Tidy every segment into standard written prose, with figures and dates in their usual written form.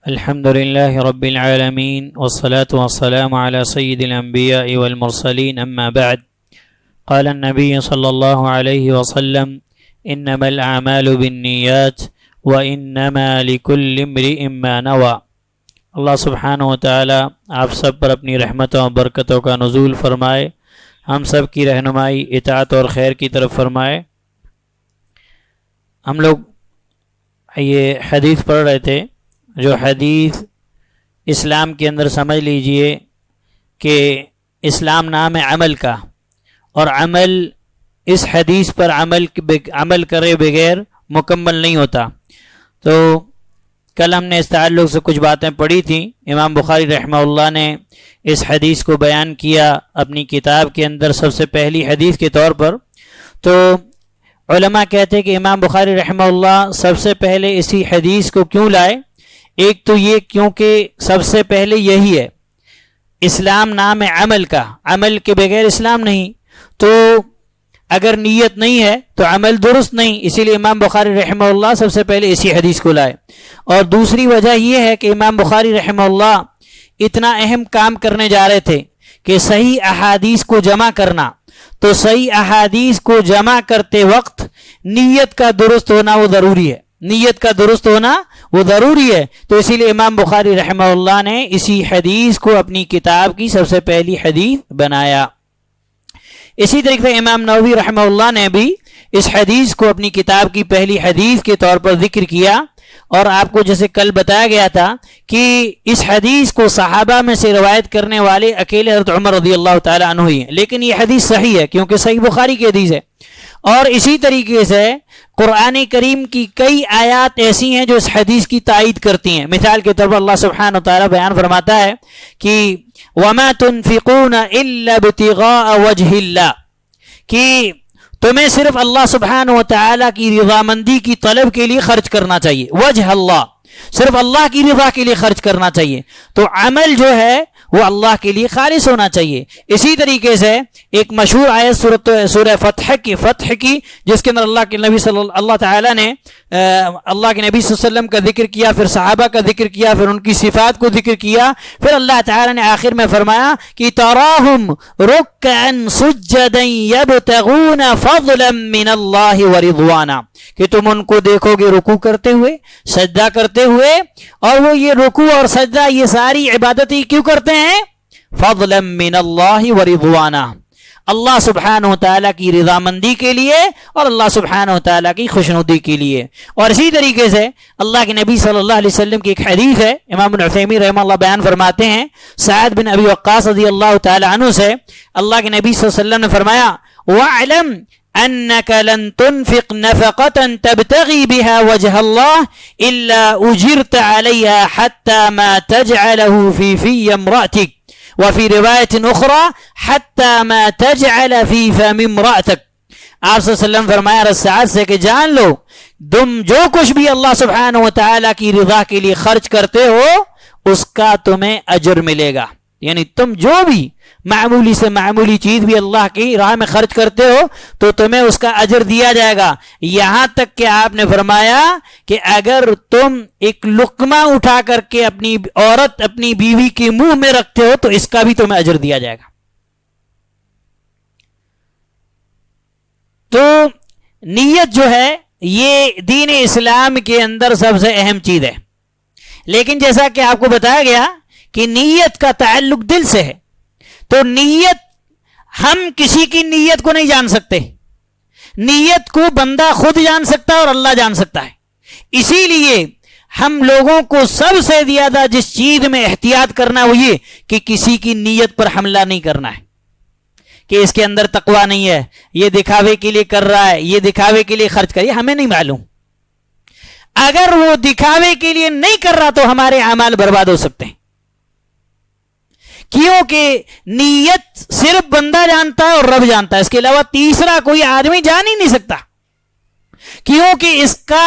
الحمد لله رب العالمين والصلاة والسلام على سيد الأنبياء والمرسلين أما بعد قال النبي صلى الله عليه وسلم إنما الأعمال بالنيات وإنما لكل امرئ ما نوى۔ اللہ سبحانہ و تعالی آپ سب پر اپنی رحمتوں و برکتوں کا نزول فرمائے، ہم سب کی رہنمائی اطاعت اور خیر کی طرف فرمائے۔ ہم لوگ یہ حدیث پڑھ رہے تھے، جو حدیث اسلام کے اندر سمجھ لیجئے کہ اسلام نام ہے عمل کا، اور عمل اس حدیث پر عمل کرے بغیر مکمل نہیں ہوتا۔ تو کل ہم نے اس تعلق سے کچھ باتیں پڑھی تھیں۔ امام بخاری رحمہ اللہ نے اس حدیث کو بیان کیا اپنی کتاب کے اندر سب سے پہلی حدیث کے طور پر۔ تو علماء کہتے ہیں کہ امام بخاری رحمہ اللہ سب سے پہلے اسی حدیث کو کیوں لائے؟ ایک تو یہ کیونکہ سب سے پہلے یہی ہے، اسلام نام ہے عمل کا، عمل کے بغیر اسلام نہیں، تو اگر نیت نہیں ہے تو عمل درست نہیں، اسی لیے امام بخاری رحمہ اللہ سب سے پہلے اسی حدیث کو لائے۔ اور دوسری وجہ یہ ہے کہ امام بخاری رحمہ اللہ اتنا اہم کام کرنے جا رہے تھے کہ صحیح احادیث کو جمع کرنا، تو صحیح احادیث کو جمع کرتے وقت نیت کا درست ہونا وہ ضروری ہے، نیت کا درست ہونا وہ ضروری ہے۔ تو اسی لیے امام بخاری رحمہ اللہ نے اسی حدیث کو اپنی کتاب کی سب سے پہلی حدیث بنایا۔ اسی طریقے سے امام نووی رحمہ اللہ نے بھی اس حدیث کو اپنی کتاب کی پہلی حدیث کے طور پر ذکر کیا، اور آپ کو جیسے کل بتایا گیا تھا کہ اس حدیث کو صحابہ میں سے روایت کرنے والے اکیلے حضرت عمر رضی اللہ تعالیٰ عنہ ہی ہیں، لیکن یہ حدیث صحیح ہے کیونکہ صحیح بخاری کی حدیث ہے۔ اور اسی طریقے سے قرآن کریم کی کئی آیات ایسی ہیں جو اس حدیث کی تائید کرتی ہیں۔ مثال کے طور پر اللہ سبحانہ وتعالی بیان فرماتا ہے کہ وَمَا تُنْفِقُونَ إِلَّا ابْتِغَاءَ وَجْهِ اللَّهِ، کہ تمہیں صرف اللہ سبحانہ وتعالی کی رضامندی کی طلب کے لیے خرچ کرنا چاہیے، وجہ اللہ، صرف اللہ کی رضا کے لیے خرچ کرنا چاہیے۔ تو عمل جو ہے وہ اللہ کے لیے خالص ہونا چاہیے۔ اسی طریقے سے ایک مشہور آیت سورہ فتح کی جس کے اندر اللہ کے نبی صلی اللہ تعالیٰ نے اللہ کے نبی صلی اللہ علیہ وسلم کا ذکر کیا، پھر صحابہ کا ذکر کیا، پھر ان کی صفات کو ذکر کیا، پھر اللہ تعالیٰ نے آخر میں فرمایا کہ تراہم رکعا سجدا یبتغون فضلا من اللہ ورضوانا، کہ تم ان کو دیکھو گے رکوع کرتے ہوئے، سجدہ کرتے ہوئے، اور وہ یہ رکوع اور سجدہ یہ ساری عبادتیں کیوں کرتے ہیں؟ فضلا من اللہ ورضوانا، اللہ سبحانہ وتعالی کی رضامندی کے لیے اور اللہ سبحانہ وتعالی کی خوشنودی کے لیے۔ اور اسی طریقے سے اللہ کے نبی صلی اللہ علیہ وسلم کی ایک حدیث ہے، امام ابن عثیمین رحمہ اللہ بیان فرماتے ہیں سعد بن ابی وقاص رضی اللہ تعالی عنہ سے، اللہ کے نبی صلی اللہ علیہ وسلم نے فرمایا وَاعْلَمْ أَنَّكَ لَن تُنْفِقْ نَفَقَةً تَبْتَغِي بِهَا وَجْهَ اللَّهِ إِلَّا أُجِرْتَ عَلَيْهَا حَتَّى مَا تَجْعَلَهُ فِي امْرَأَتِكَ وفی روایت اخری حتی ما تجعل فی فم امرأتک۔ آپ صلی اللہ علیہ وسلم فرمایا رسعات سے کہ جان لو تم جو کچھ بھی اللہ سبحانہ وتعالی کی رضا کے لیے خرچ کرتے ہو اس کا تمہیں اجر ملے گا، یعنی تم جو بھی معمولی سے معمولی چیز بھی اللہ کی راہ میں خرچ کرتے ہو تو تمہیں اس کا اجر دیا جائے گا۔ یہاں تک کہ آپ نے فرمایا کہ اگر تم ایک لقمہ اٹھا کر کے اپنی عورت اپنی بیوی کے منہ میں رکھتے ہو تو اس کا بھی تمہیں اجر دیا جائے گا۔ تو نیت جو ہے یہ دین اسلام کے اندر سب سے اہم چیز ہے، لیکن جیسا کہ آپ کو بتایا گیا کہ نیت کا تعلق دل سے ہے، تو نیت ہم کسی کی نیت کو نہیں جان سکتے، نیت کو بندہ خود جان سکتا ہے اور اللہ جان سکتا ہے۔ اسی لیے ہم لوگوں کو سب سے زیادہ جس چیز میں احتیاط کرنا وہ یہ کہ کسی کی نیت پر حملہ نہیں کرنا ہے، کہ اس کے اندر تقوی نہیں ہے، یہ دکھاوے کے لیے کر رہا ہے، یہ دکھاوے کے لیے خرچ کر، یہ ہمیں نہیں معلوم۔ اگر وہ دکھاوے کے لیے نہیں کر رہا تو ہمارے اعمال برباد ہو سکتے ہیں، کیونکہ نیت صرف بندہ جانتا ہے اور رب جانتا ہے، اس کے علاوہ تیسرا کوئی آدمی جان ہی نہیں سکتا، کیونکہ اس کا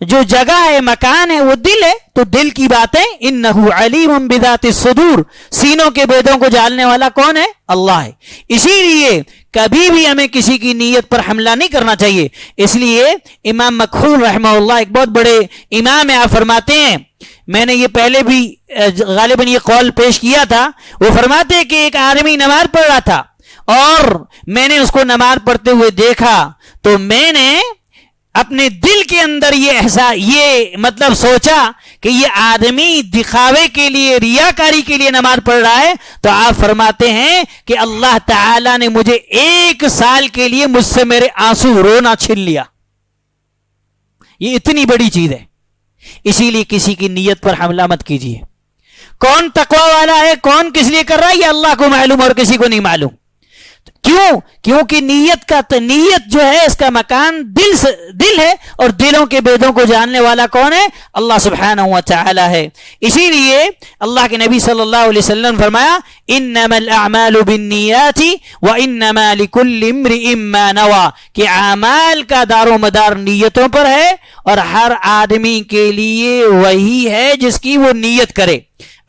جو جگہ ہے مکان ہے وہ دل ہے، تو دل کی باتیں انہ علیم بذات الصدور، سینوں کے بیدوں کو جاننے والا کون ہے؟ اللہ ہے۔ اسی لیے کبھی بھی ہمیں کسی کی نیت پر حملہ نہیں کرنا چاہیے۔ اس لیے امام مکحول رحمہ اللہ ایک بہت بڑے امام ہیں، آپ فرماتے ہیں میں نے یہ پہلے بھی غالباً یہ قول پیش کیا تھا، وہ فرماتے ہیں کہ ایک آدمی نماز پڑھ رہا تھا اور میں نے اس کو نماز پڑھتے ہوئے دیکھا تو میں نے اپنے دل کے اندر یہ مطلب سوچا کہ یہ آدمی دکھاوے کے لیے، ریاکاری کے لیے نماز پڑھ رہا ہے، تو آپ فرماتے ہیں کہ اللہ تعالی نے مجھے 1 سال کے لیے مجھ سے میرے آنسو رونا چھین لیا۔ یہ اتنی بڑی چیز ہے، اسی لیے کسی کی نیت پر حملہ مت کیجیے۔ کون تقوی والا ہے، کون کس لیے کر رہا ہے، یہ اللہ کو معلوم اور کسی کو نہیں معلوم۔ کیوں؟ کیونکہ نیت جو ہے اس کا مکان دل ہے، اور دلوں کے بیدوں کو جاننے والا کون ہے؟ اللہ سبحانہ و تعالی ہے۔ اسی لیے اللہ کے نبی صلی اللہ علیہ وسلم فرمایا انما الاعمال بالنیات وانما لكل امرئ ما نوى، کہ اعمال کا دار و مدار نیتوں پر ہے اور ہر آدمی کے لیے وہی ہے جس کی وہ نیت کرے۔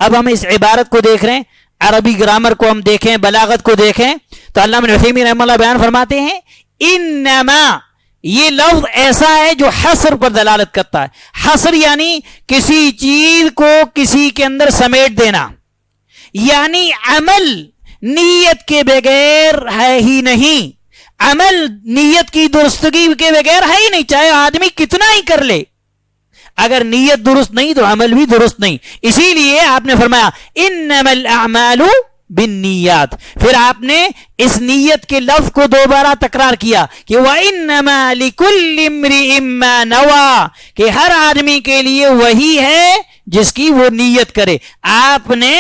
اب ہم اس عبارت کو دیکھ رہے ہیں، عربی گرامر کو ہم دیکھیں، بلاغت کو دیکھیں تو علامہ ابن عثیمین رحمہ اللہ بیان فرماتے ہیں انما، یہ لفظ ایسا ہے جو حصر پر دلالت کرتا ہے۔ حصر یعنی کسی چیز کو کسی کے اندر سمیٹ دینا، یعنی عمل نیت کے بغیر ہے ہی نہیں، عمل نیت کی درستگی کے بغیر ہے ہی نہیں، چاہے آدمی کتنا ہی کر لے، اگر نیت درست نہیں تو عمل بھی درست نہیں۔ اسی لیے آپ نے فرمایا انما الاعمال بالنیات، پھر آپ نے اس نیت کے لفظ کو دوبارہ تکرار کیا کہ وَإِنَّمَا لِكُلِّ امْرِئٍ مَّا نَوَى، کہ ہر آدمی کے لیے وہی ہے جس کی وہ نیت کرے۔ آپ نے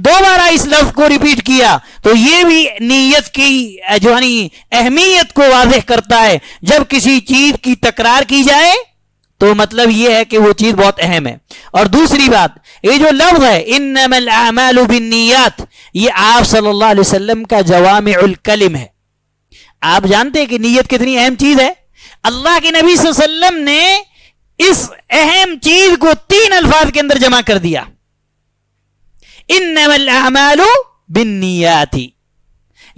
دوبارہ اس لفظ کو ریپیٹ کیا تو یہ بھی نیت کی جو اہمیت کو واضح کرتا ہے۔ جب کسی چیز کی تکرار کی جائے تو مطلب یہ ہے کہ وہ چیز بہت اہم ہے۔ اور دوسری بات، یہ جو لفظ ہے انما الاعمال بالنیات، یہ آپ صلی اللہ علیہ وسلم کا جوامع الکلم ہے۔ آپ جانتے ہیں کہ نیت کتنی اہم چیز ہے۔ اللہ کے نبی صلی اللہ علیہ وسلم نے اس اہم چیز کو 3 الفاظ کے اندر جمع کر دیا، انما الاعمال بالنیات۔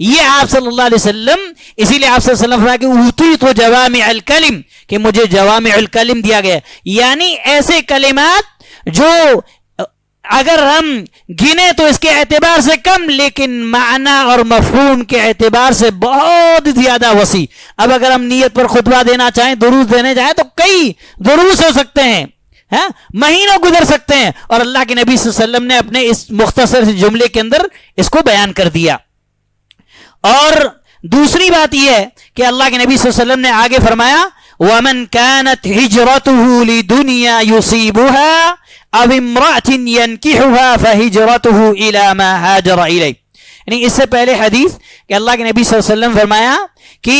یہ آپ صلی اللہ علیہ وسلم، اسی لیے آپ صلی اللہ علیہ وسلم فرمایا کہ اوتیت جوامع الکلم، کہ مجھے جوامع الکلم دیا گیا، یعنی ایسے کلمات جو اگر ہم گنے تو اس کے اعتبار سے کم، لیکن معنی اور مفہوم کے اعتبار سے بہت زیادہ وسیع۔ اب اگر ہم نیت پر خطبہ دینا چاہیں، دروس دینے چاہیں تو کئی دروس ہو سکتے ہیں، مہینوں گزر سکتے ہیں، اور اللہ کے نبی صلی اللہ علیہ وسلم نے اپنے اس مختصر جملے کے اندر اس کو بیان کر دیا۔ اور دوسری بات یہ ہے کہ اللہ کے نبی صلی اللہ علیہ وسلم نے آگے فرمایا وَمَنْ كَانَتْ هِجْرَتُهُ لِدُنْيَا يُصِيبُهَا أَوْ امْرَأَةٍ يَنْكِحُهَا فَهِجْرَتُهُ إِلَى مَا هَاجَرَ إِلَيْهِ، یعنی اس سے پہلے حدیث کہ اللہ کے نبی صلی اللہ علیہ وسلم فرمایا کہ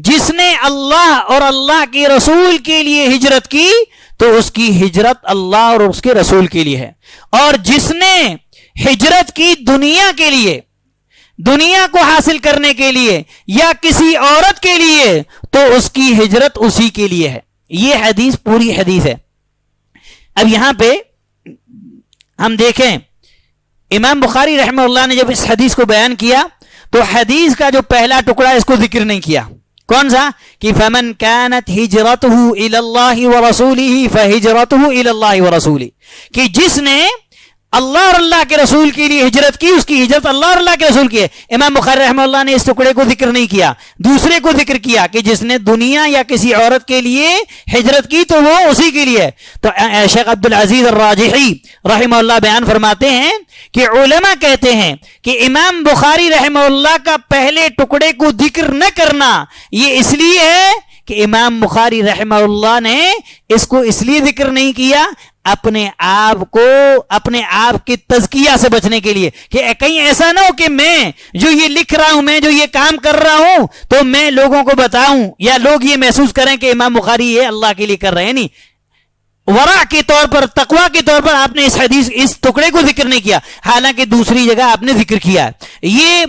جس نے اللہ اور اللہ کے رسول کے لیے ہجرت کی تو اس کی ہجرت اللہ اور اس کے رسول کے لیے ہے، اور جس نے ہجرت کی دنیا کے لیے، دنیا کو حاصل کرنے کے لیے یا کسی عورت کے لیے، تو اس کی ہجرت اسی کے لیے ہے۔ یہ حدیث پوری حدیث ہے۔ اب یہاں پہ ہم دیکھیں امام بخاری رحمہ اللہ نے جب اس حدیث کو بیان کیا تو حدیث کا جو پہلا ٹکڑا اس کو ذکر نہیں کیا۔ کون سا؟ کہ فمن كانت ہجرته الى الله ورسوله فهجرته الى الله ورسوله، کہ جس نے اللہ اور اللہ کے رسول کے لیے ہجرت کی اس کی ہجرت اللہ اور اللہ کے رسول کی ہے۔ امام بخاری رحمہ اللہ نے اس ٹکڑے کو ذکر نہیں کیا، دوسرے کو ذکر کیا کہ جس نے دنیا یا کسی عورت کے لیے ہجرت کی تو وہ اسی کے لیے ہے۔ تو شیخ عبدالعزیز الراجحی رحمہ اللہ بیان فرماتے ہیں کہ علماء کہتے ہیں کہ امام بخاری رحمہ اللہ کا پہلے ٹکڑے کو ذکر نہ کرنا یہ اس لیے ہے کہ امام بخاری رحمہ اللہ نے اس کو اس لیے ذکر نہیں کیا اپنے آپ کی تزکیہ سے بچنے کے لیے، کہ کہیں ایسا نہ ہو کہ میں جو یہ لکھ رہا ہوں، میں جو یہ کام کر رہا ہوں تو میں لوگوں کو بتاؤں یا لوگ یہ محسوس کریں کہ امام بخاری یہ اللہ کے لیے کر رہے ہیں۔ نہیں، ورع کے طور پر، تقوی کے طور پر آپ نے اس ٹکڑے کو ذکر نہیں کیا، حالانکہ دوسری جگہ آپ نے ذکر کیا۔ یہ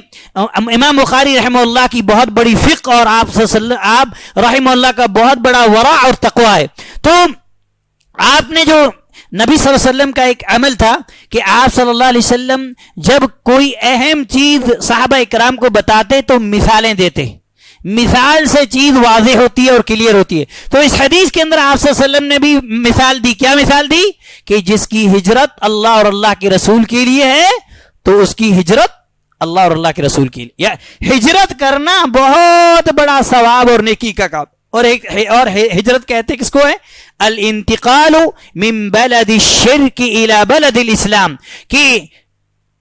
امام بخاری رحمہ اللہ کی بہت بڑی فقہ اور آپ رحمہ اللہ کا بہت بڑا ورع اور تقوی ہے۔ تو آپ نے جو نبی صلی اللہ علیہ وسلم کا ایک عمل تھا کہ آپ صلی اللہ علیہ وسلم جب کوئی اہم چیز صحابہ اکرام کو بتاتے تو مثالیں دیتے، مثال سے چیز واضح ہوتی ہے اور کلیئر ہوتی ہے. تو اس حدیث کے اندر آپ صلی اللہ علیہ وسلم نے بھی مثال دی. کیا مثال دی؟ کہ جس کی ہجرت اللہ اور اللہ کے رسول کے لیے ہے تو اس کی ہجرت اللہ اور اللہ کے رسول کے لیے. یا ہجرت کرنا بہت بڑا ثواب اور نیکی کا کام. اور ہجرت کہتے کس کو ہے؟ الانتقال من بلد الشرک الى بلد الاسلام، کہ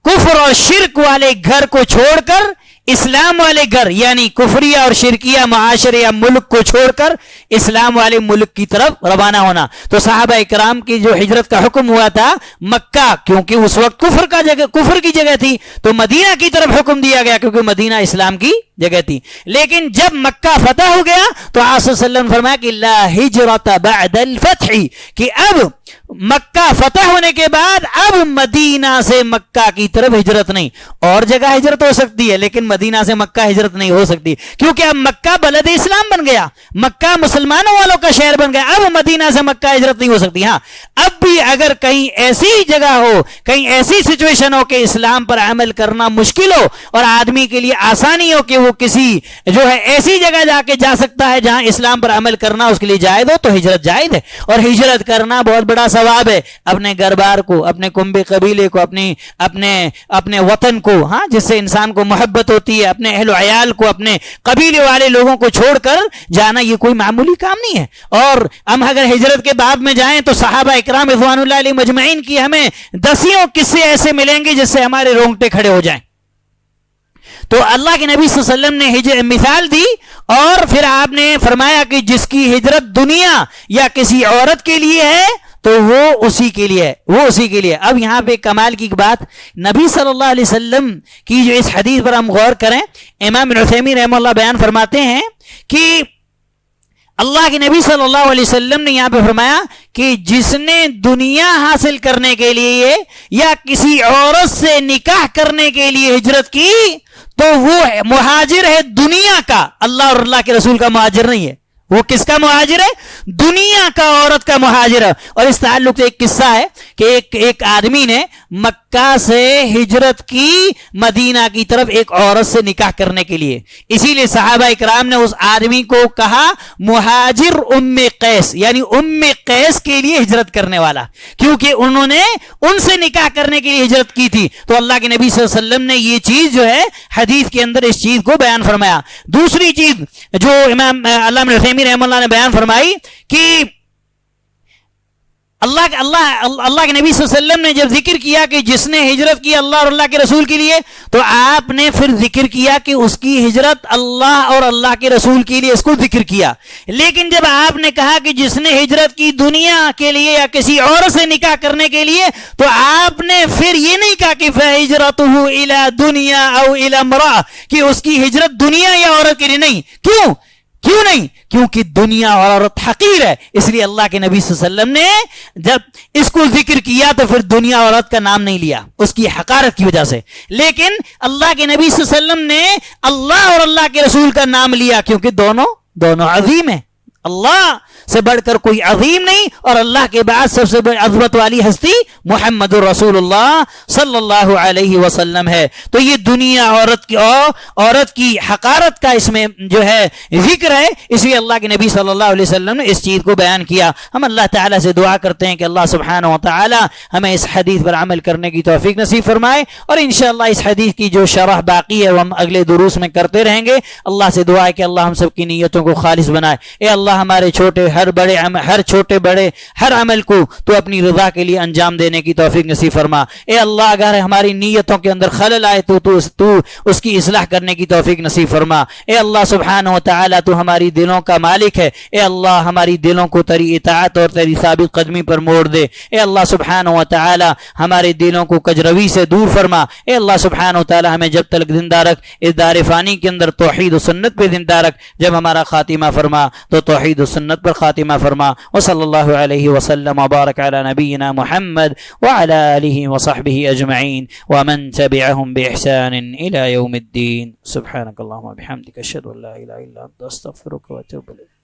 کفر اور شرک والے گھر کو چھوڑ کر اسلام والے گھر، یعنی کفریہ اور شرکیہ معاشرے یا ملک کو چھوڑ کر اسلام والے ملک کی طرف روانہ ہونا. تو صحابہ اکرام کی جو ہجرت کا حکم ہوا تھا مکہ، کیونکہ اس وقت کفر کی جگہ تھی، تو مدینہ کی طرف حکم دیا گیا کیونکہ مدینہ اسلام کی جگہ تھی. لیکن جب مکہ فتح ہو گیا تو آپ صلی اللہ علیہ وسلم نے فرمایا کہ لا ہجرت بعد الفتح، کہ اب مکہ فتح ہونے کے بعد اب مدینہ سے مکہ کی طرف ہجرت نہیں. اور جگہ ہجرت ہو سکتی ہے لیکن مدینہ سے مکہ ہجرت نہیں ہو سکتی، کیونکہ اب مکہ بلد اسلام بن گیا، مکہ مسلمانوں والوں کا شہر بن گیا. اب مدینہ سے مکہ ہجرت نہیں ہو سکتی. ہاں اب بھی اگر کہیں ایسی جگہ ہو، کہیں ایسی سچویشن ہو کہ اسلام پر عمل کرنا مشکل ہو اور آدمی کے لیے آسانی ہو کہ وہ کسی جو ہے ایسی جگہ جا سکتا ہے جہاں اسلام پر عمل کرنا اس کے لیے جائز ہو، تو ہجرت جائز ہے. اور ہجرت کرنا بہت بڑا ثواب ہے. اپنے گھر بار کو، اپنے کنبے قبیلے کو، اپنے وطن کو، ہاں جس سے انسان کو محبت ہوتی ہے، اپنے اہل و عیال کو، اپنے قبیلے والے لوگوں کو چھوڑ کر جانا یہ کوئی معمولی کام نہیں ہے. اور ہم اگر ہجرت کے باب میں جائیں تو صحابہ اکرام رضوان اللہ علیہ مجمعین کی ہمیں دسیوں قصے ایسے ملیں گے جس سے ہمارے رونگٹے کھڑے ہو جائیں. تو اللہ کے نبی صلی اللہ علیہ وسلم نے مثال دی اور پھر آپ نے فرمایا کہ جس کی ہجرت دنیا یا کسی عورت کے لیے ہے تو وہ اسی کے لیے ہے، وہ اسی کے لیے. اب یہاں پہ کمال کی بات نبی صلی اللہ علیہ وسلم کی جو اس حدیث پر ہم غور کریں، امام ابن عثیمین رحمہ اللہ بیان فرماتے ہیں کہ اللہ کے نبی صلی اللہ علیہ وسلم نے یہاں پہ فرمایا کہ جس نے دنیا حاصل کرنے کے لیے یا کسی عورت سے نکاح کرنے کے لیے ہجرت کی تو وہ مہاجر ہے دنیا کا، اللہ اور اللہ کے رسول کا مہاجر نہیں ہے. وہ کس کا مہاجر ہے؟ دنیا کا، عورت کا مہاجر ہے. اور اس تعلق سے ایک قصہ ہے کہ ایک آدمی نے مکہ سے ہجرت کی مدینہ کی طرف ایک عورت سے نکاح کرنے کے لیے. اسی لیے صحابہ اکرام نے اس آدمی کو کہا مہاجر ام قیس، یعنی ام قیس کے لیے ہجرت کرنے والا، کیونکہ انہوں نے ان سے نکاح کرنے کے لیے ہجرت کی تھی. تو اللہ کے نبی صلی اللہ علیہ وسلم نے یہ چیز جو ہے حدیث کے اندر اس چیز کو بیان فرمایا. دوسری چیز جو امام علامہ رحمہ اللہ نے بیان فرمائی کہ اللہ کے نبی صلی اللہ علیہ وسلم نے جب ذکر کیا کہ جس نے ہجرت کی اللہ اور اللہ کے رسول کے لیے، تو آپ نے پھر ذکر کیا کہ اس کی ہجرت اللہ اور اللہ کے رسول کے لیے، اس کو ذکر کیا. لیکن جب آپ نے کہا کہ جس نے ہجرت کی دنیا کے لیے یا کسی عورت سے نکاح کرنے کے لیے، تو آپ نے پھر یہ نہیں کہا کہ فَهِجْرَتُهُ إِلَى دُنْيَا أَوْ إِلَى امْرَأَةٍ، کہ اس کی ہجرت دنیا یا عورت کے لیے نہیں. کیوں نہیں؟ کیونکہ دنیا اور عورت حقیر ہے. اس لیے اللہ کے نبی صلی اللہ علیہ وسلم نے جب اس کو ذکر کیا تو پھر دنیا اور عورت کا نام نہیں لیا اس کی حقارت کی وجہ سے. لیکن اللہ کے نبی صلی اللہ علیہ وسلم نے اللہ اور اللہ کے رسول کا نام لیا کیونکہ دونوں عظیم ہیں. اللہ سے بڑھ کر کوئی عظیم نہیں اور اللہ کے بعد سب سے بڑی عظمت والی ہستی محمد رسول اللہ صلی اللہ علیہ وسلم ہے. تو یہ دنیا عورت کی حقارت کا اس میں جو ہے ذکر ہے، اس لیے اللہ کے نبی صلی اللہ علیہ وسلم نے اس چیز کو بیان کیا. ہم اللہ تعالیٰ سے دعا کرتے ہیں کہ اللہ سبحانہ و تعالیٰ ہمیں اس حدیث پر عمل کرنے کی توفیق نصیب فرمائے، اور انشاءاللہ اس حدیث کی جو شرح باقی ہے وہ ہم اگلے دروس میں کرتے رہیں گے. اللہ سے دعا ہے کہ اللہ ہم سب کی نیتوں کو خالص بنائے. اے اللہ ہمارے ہر چھوٹے بڑے ہر عمل کو تو اپنی رضا کے لیے انجام دینے کی توفیق نصیب فرما. اے اللہ اگر ہماری نیتوں کے اندر خلل آئے تو اس کی اصلاح کرنے کی توفیق نصیب فرما. اے اللہ سبحانہ و تعالی تو ہماری دلوں کا مالک ہے. اے اللہ ہماری دلوں کو تیری اطاعت اور تیری ثابت قدمی پر موڑ دے. اے اللہ سبحانہ و تعالی ہمارے دلوں کو کجروی سے دور فرما. اے اللہ سبحانہ و تعالی ہمیں جب تک زندہ رکھ اس دار فانی کے اندر توحید و سنت پہ زندہ رکھ. جب ہمارا خاتمہ فرما تو توحید و سنت پر خاتمہ فرما. وصلی اللہ علیہ وسلم وبارک علی نبینا محمد وعلی آلہ وصحبہ اجمعین ومن تبعهم بإحسان الى یوم الدین. سبحانک اللہم وبحمدک اشہد ان لا الہ الا انت استغفرک واتوب الیک.